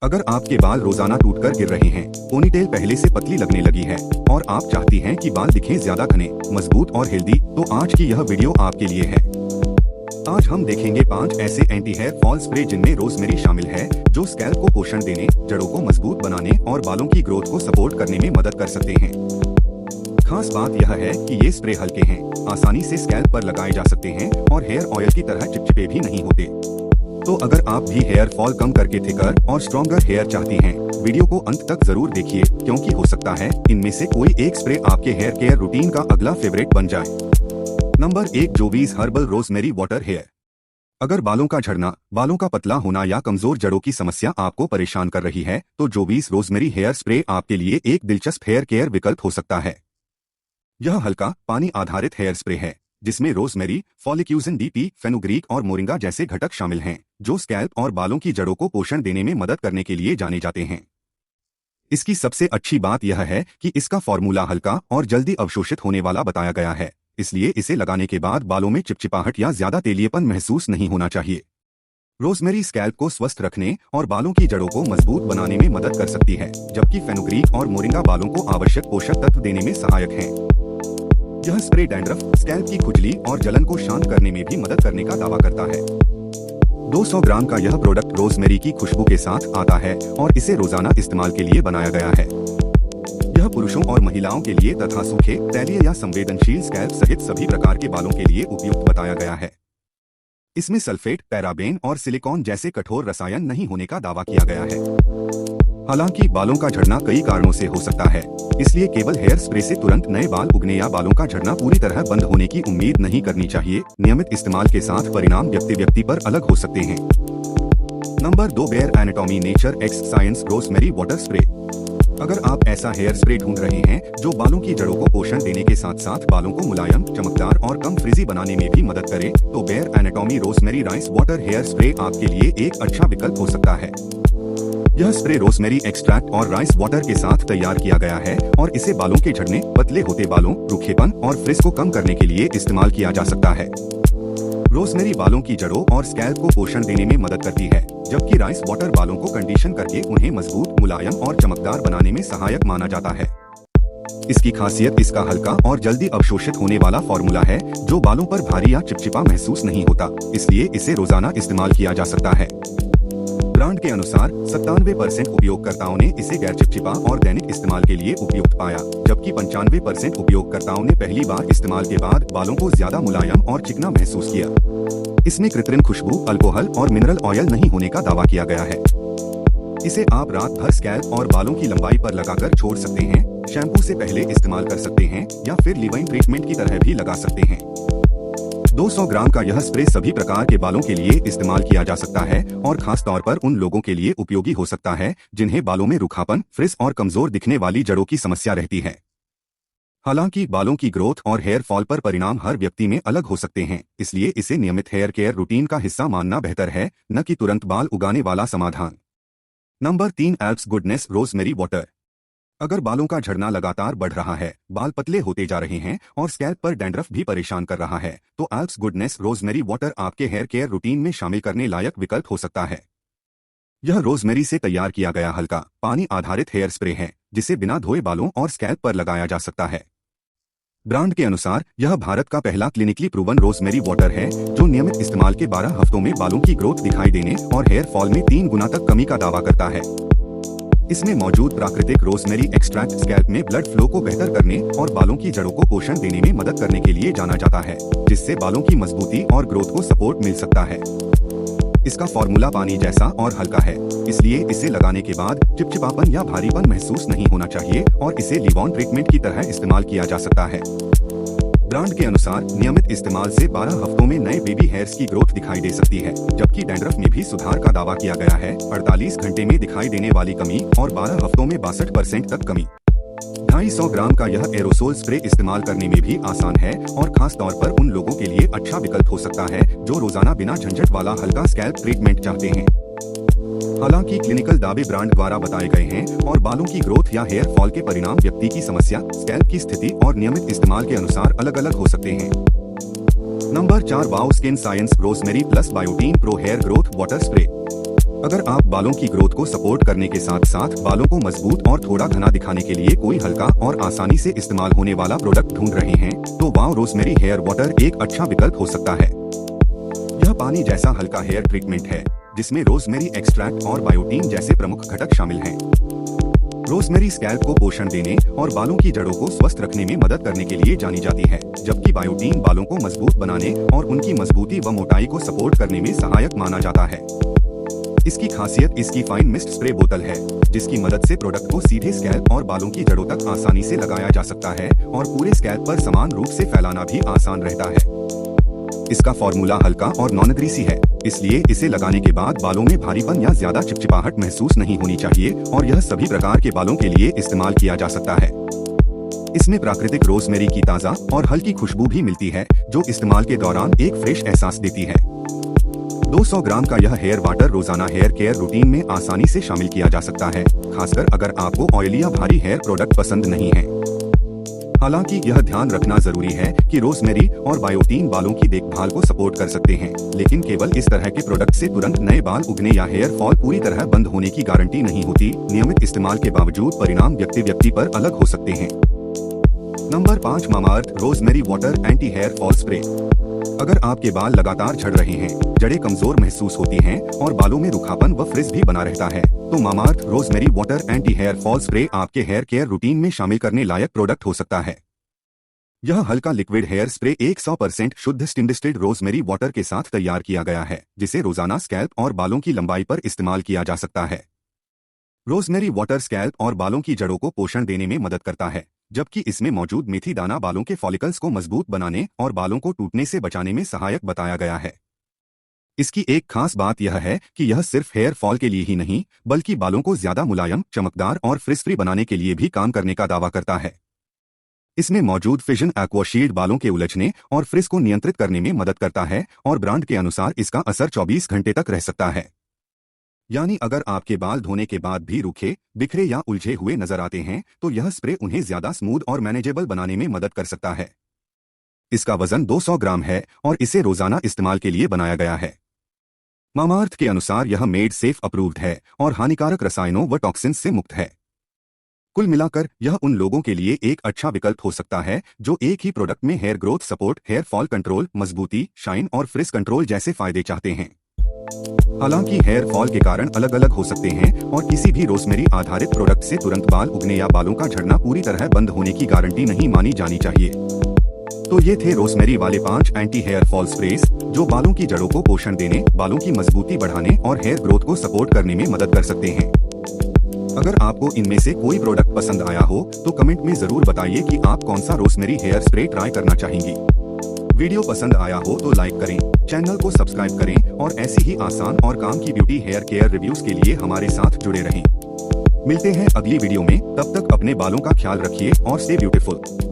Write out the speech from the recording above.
अगर आपके बाल रोजाना टूटकर गिर रहे हैं, पोनीटेल पहले से पतली लगने लगी है और आप चाहती हैं कि बाल दिखें ज्यादा घने, मजबूत और हेल्दी, तो आज की यह वीडियो आपके लिए है। आज हम देखेंगे 5 ऐसे एंटी हेयर फॉल स्प्रे जिनमें रोजमेरी शामिल है, जो स्कैल्प को पोषण देने, जड़ों को मजबूत बनाने और बालों की ग्रोथ को सपोर्ट करने में मदद कर सकते हैं। खास बात यह है कि ये स्प्रे हल्के हैं, आसानी से स्कैल्प पर लगाए जा सकते हैं और हेयर ऑयल की तरह चिपचिपे भी नहीं होते। तो अगर आप भी हेयर फॉल कम करके थिकर और स्ट्रॉन्गर हेयर चाहती हैं, वीडियो को अंत तक जरूर देखिए, क्योंकि हो सकता है इनमें से कोई एक स्प्रे आपके हेयर केयर रूटीन का अगला फेवरेट बन जाए। Number 1, Jovees herbal rosemary water hair. अगर बालों का झड़ना, बालों का पतला होना या कमजोर जड़ों की समस्या आपको परेशान कर रही है, तो जोवीज रोजमेरी हेयर स्प्रे आपके लिए एक दिलचस्प हेयर केयर विकल्प हो सकता है। यह हल्का, पानी आधारित हेयर स्प्रे है, जिसमें रोजमेरी, फॉलिक्यूजन डीपी, फेनुग्रीक और मोरिंगा जैसे घटक शामिल हैं, जो स्कैल्प और बालों की जड़ों को पोषण देने में मदद करने के लिए जाने जाते हैं। इसकी सबसे अच्छी बात यह है कि इसका फॉर्मूला हल्का और जल्दी अवशोषित होने वाला बताया गया है, इसलिए इसे लगाने के बाद बालों में चिपचिपाहट या ज्यादा तेलिएपन महसूस नहीं होना चाहिए। रोजमेरी स्कैल्प को स्वस्थ रखने और बालों की जड़ों को मजबूत बनाने में मदद कर सकती है, जबकि फेनुग्रीक और मोरिंगा बालों को आवश्यक पोषक तत्व देने में सहायक हैं। यह स्प्रे डैंड्रफ, स्कैल्प की खुजली और जलन को शांत करने में भी मदद करने का दावा करता है। 200 ग्राम का यह प्रोडक्ट रोजमेरी की खुशबू के साथ आता है और इसे रोजाना इस्तेमाल के लिए बनाया गया है। यह पुरुषों और महिलाओं के लिए तथा सूखे, तैलीय या संवेदनशील स्कैल्प सहित सभी प्रकार के बालों के लिए उपयुक्त बताया गया है। इसमें सल्फेट, पैराबेन और सिलिकॉन जैसे कठोर रसायन नहीं होने का दावा किया गया है। हालांकि बालों का झड़ना कई कारणों से हो सकता है, इसलिए केवल हेयर स्प्रे से तुरंत नए बाल उगने या बालों का झड़ना पूरी तरह बंद होने की उम्मीद नहीं करनी चाहिए। नियमित इस्तेमाल के साथ परिणाम व्यक्ति पर अलग हो सकते हैं। Number 2, Bare Anatomy nature x science rosemary water spray. अगर आप ऐसा हेयर स्प्रे ढूंढ रहे हैं जो बालों की जड़ों को पोषण देने के साथ साथ बालों को मुलायम, चमकदार और कम फ्रिजी बनाने में भी मदद करे, तो Bare Anatomy rosemary rice water hair spray आपके लिए एक अच्छा विकल्प हो सकता है। यह स्प्रे रोजमेरी एक्सट्रैक्ट और राइस वाटर के साथ तैयार किया गया है और इसे बालों के झड़ने, पतले होते बालों, रूखेपन और फ्रिज को कम करने के लिए इस्तेमाल किया जा सकता है। रोजमेरी बालों की जड़ों और स्कैल्प को पोषण देने में मदद करती है, जबकि राइस वाटर बालों को कंडीशन करके उन्हें मजबूत, मुलायम और चमकदार बनाने में सहायक माना जाता है। इसकी खासियत इसका हल्का और जल्दी अवशोषित होने वाला फॉर्मूला है, जो बालों पर भारी या चिपचिपा महसूस नहीं होता, इसलिए इसे रोजाना इस्तेमाल किया जा सकता है। ब्रांड के अनुसार 97% उपयोगकर्ताओं ने इसे गैर चिपचिपा और दैनिक इस्तेमाल के लिए उपयुक्त पाया, जबकि 95% उपयोगकर्ताओं ने पहली बार इस्तेमाल के बाद बालों को ज्यादा मुलायम और चिकना महसूस किया। इसमें कृत्रिम खुशबू, अल्कोहल और मिनरल ऑयल नहीं होने का दावा किया गया है। इसे आप रात भर स्कैल्प और बालों की लंबाई पर लगाकर छोड़ सकते हैं, शैम्पू से पहले इस्तेमाल कर सकते हैं या फिर लीव-इन ट्रीटमेंट की तरह भी लगा सकते हैं। 200 ग्राम का यह स्प्रे सभी प्रकार के बालों के लिए इस्तेमाल किया जा सकता है और खास तौर पर उन लोगों के लिए उपयोगी हो सकता है जिन्हें बालों में रूखापन, फ्रिज और कमजोर दिखने वाली जड़ों की समस्या रहती है। हालांकि बालों की ग्रोथ और हेयर फॉल पर परिणाम हर व्यक्ति में अलग हो सकते हैं, इसलिए इसे नियमित हेयर केयर रूटीन का हिस्सा मानना बेहतर है, न कि तुरंत बाल उगाने वाला समाधान। Number 3, Alps goodness rosemary water. अगर बालों का झड़ना लगातार बढ़ रहा है, बाल पतले होते जा रहे हैं और स्कैल्प पर डैंड्रफ भी परेशान कर रहा है, तो एल्प्स गुडनेस रोजमेरी वाटर आपके हेयर केयर रूटीन में शामिल करने लायक विकल्प हो सकता है। यह रोजमेरी से तैयार किया गया हल्का, पानी आधारित हेयर स्प्रे है, जिसे बिना धोए बालों और स्कैल्प पर लगाया जा सकता है। ब्रांड के अनुसार यह भारत का पहला क्लिनिकली प्रूवन रोजमेरी वाटर है, जो नियमित इस्तेमाल के 12 हफ्तों में बालों की ग्रोथ दिखाई देने और हेयर फॉल में 3 गुना तक कमी का दावा करता है। इसमें मौजूद प्राकृतिक रोजमेरी एक्सट्रैक्ट स्कैल्प में ब्लड फ्लो को बेहतर करने और बालों की जड़ों को पोषण देने में मदद करने के लिए जाना जाता है, जिससे बालों की मजबूती और ग्रोथ को सपोर्ट मिल सकता है। इसका फॉर्मूला पानी जैसा और हल्का है, इसलिए इसे लगाने के बाद चिपचिपापन या भारीपन महसूस नहीं होना चाहिए और इसे लीव-ऑन ट्रीटमेंट की तरह इस्तेमाल किया जा सकता है। ब्रांड के अनुसार नियमित इस्तेमाल से 12 हफ्तों में नए बेबी हेयर्स की ग्रोथ दिखाई दे सकती है, जबकि डैंड्रफ में भी सुधार का दावा किया गया है, 48 घंटे में दिखाई देने वाली कमी और 12 हफ्तों में 62% तक कमी। 250 ग्राम का यह एरोसोल स्प्रे इस्तेमाल करने में भी आसान है और खास तौर पर उन लोगों के लिए अच्छा विकल्प हो सकता है जो रोजाना बिना झंझट वाला हल्का स्कैल्प ट्रीटमेंट चाहते हैं। हालांकि क्लिनिकल दावे ब्रांड द्वारा बताए गए हैं और बालों की ग्रोथ या हेयर फॉल के परिणाम व्यक्ति की समस्या, स्कैल्प की स्थिति और नियमित इस्तेमाल के अनुसार अलग-अलग हो सकते हैं। Number 4, Wow Skin Science rosemary plus biotin pro hair growth water spray. अगर आप बालों की ग्रोथ को सपोर्ट करने के साथ साथ बालों को मजबूत और थोड़ा घना दिखाने के लिए कोई हल्का और आसानी से इस्तेमाल होने वाला प्रोडक्ट ढूंढ रहे हैं तो वाव रोजमेरी हेयर वाटर एक अच्छा विकल्प हो सकता है। यह पानी जैसा हल्का हेयर ट्रीटमेंट है जिसमें रोजमेरी एक्सट्रैक्ट और बायोटीन जैसे प्रमुख घटक शामिल हैं। रोजमेरी स्कैल्प को पोषण देने और बालों की जड़ों को स्वस्थ रखने में मदद करने के लिए जानी जाती है, जबकि बायोटीन बालों को मजबूत बनाने और उनकी मजबूती व मोटाई को सपोर्ट करने में सहायक माना जाता है। इसकी खासियत इसकी फाइन मिस्ट स्प्रे बोतल है, जिसकी मदद से प्रोडक्ट को सीधे स्कैल्प और बालों की जड़ों तक आसानी से लगाया जा सकता है और पूरे स्कैल्प पर समान रूप से फैलाना भी आसान रहता है। इसका फॉर्मूला हल्का और नॉन ग्रीसी है, इसलिए इसे लगाने के बाद बालों में भारीपन या ज्यादा चिपचिपाहट महसूस नहीं होनी चाहिए और यह सभी प्रकार के बालों के लिए इस्तेमाल किया जा सकता है। इसमें प्राकृतिक रोजमेरी की ताज़ा और हल्की खुशबू भी मिलती है जो इस्तेमाल के दौरान एक फ्रेश एहसास देती है। 200 ग्राम का यह हेयर वाटर रोजाना हेयर केयर रूटीन में आसानी से शामिल किया जा सकता है, खासकर अगर आपको ऑयली या भारी हेयर प्रोडक्ट पसंद नहीं है। हालांकि यह ध्यान रखना जरूरी है कि रोजमेरी और बायोटीन बालों की देखभाल को सपोर्ट कर सकते हैं, लेकिन केवल इस तरह के प्रोडक्ट से तुरंत नए बाल उगने या हेयर फॉल पूरी तरह बंद होने की गारंटी नहीं होती। नियमित इस्तेमाल के बावजूद परिणाम व्यक्ति पर अलग हो सकते हैं। Number 5 Mamaearth rosemary water anti hair fall spray. अगर आपके बाल लगातार झड़ रहे हैं, जड़ें कमजोर महसूस होती हैं और बालों में रुखापन व फ्रिज भी बना रहता है, तो Mamaearth rosemary water anti hair fall spray आपके हेयर केयर रूटीन में शामिल करने लायक प्रोडक्ट हो सकता है। यह हल्का लिक्विड हेयर स्प्रे 100% शुद्ध स्टिम्ड रोजमेरी वाटर के साथ तैयार किया गया है, जिसे रोजाना स्कैल्प और बालों की लंबाई पर इस्तेमाल किया जा सकता है। रोजमेरी वाटर स्कैल्प और बालों की जड़ों को पोषण देने में मदद करता है, जबकि इसमें मौजूद मेथी दाना बालों के फॉलिकल्स को मजबूत बनाने और बालों को टूटने से बचाने में सहायक बताया गया है। इसकी एक खास बात यह है कि यह सिर्फ हेयर फॉल के लिए ही नहीं, बल्कि बालों को ज्यादा मुलायम, चमकदार और फ्रिज फ्री बनाने के लिए भी काम करने का दावा करता है। इसमें मौजूद फिजन एक्वा शील्ड बालों के उलझने और फ्रिज को नियंत्रित करने में मदद करता है और ब्रांड के अनुसार इसका असर 24 घंटे तक रह सकता है। यानी अगर आपके बाल धोने के बाद भी रूखे, बिखरे या उलझे हुए नजर आते हैं तो यह स्प्रे उन्हें ज्यादा स्मूथ और मैनेजेबल बनाने में मदद कर सकता है। इसका वजन 200 ग्राम है और इसे रोजाना इस्तेमाल के लिए बनाया गया है। मामाअर्थ के अनुसार यह मेड सेफ अप्रूव्ड है और हानिकारक रसायनों व टॉक्सिन्स से मुक्त है। कुल मिलाकर यह उन लोगों के लिए एक अच्छा विकल्प हो सकता है जो एक ही प्रोडक्ट में hair growth support, hair fall control, मजबूती, शाइन और फ्रिज कंट्रोल जैसे फायदे चाहते हैं। हालांकि हेयर फॉल के कारण अलग अलग हो सकते हैं और किसी भी रोजमेरी आधारित प्रोडक्ट से तुरंत बाल उगने या बालों का झड़ना पूरी तरह बंद होने की गारंटी नहीं मानी जानी चाहिए। तो ये थे रोजमेरी वाले 5 एंटी हेयर फॉल स्प्रेस जो बालों की जड़ों को पोषण देने, बालों की मजबूती बढ़ाने और हेयर ग्रोथ को सपोर्ट करने में मदद कर सकते हैं। अगर आपको इनमें से कोई प्रोडक्ट पसंद आया हो तो कमेंट में जरूर बताइए कि आप कौन सा रोजमेरी हेयर स्प्रे ट्राई करना चाहेंगी। वीडियो पसंद आया हो तो लाइक करें, चैनल को सब्सक्राइब करें और ऐसी ही आसान और काम की ब्यूटी हेयर केयर रिव्यूज के लिए हमारे साथ जुड़े रहें। मिलते हैं अगली वीडियो में, तब तक अपने बालों का ख्याल रखिए और स्टे ब्यूटीफुल।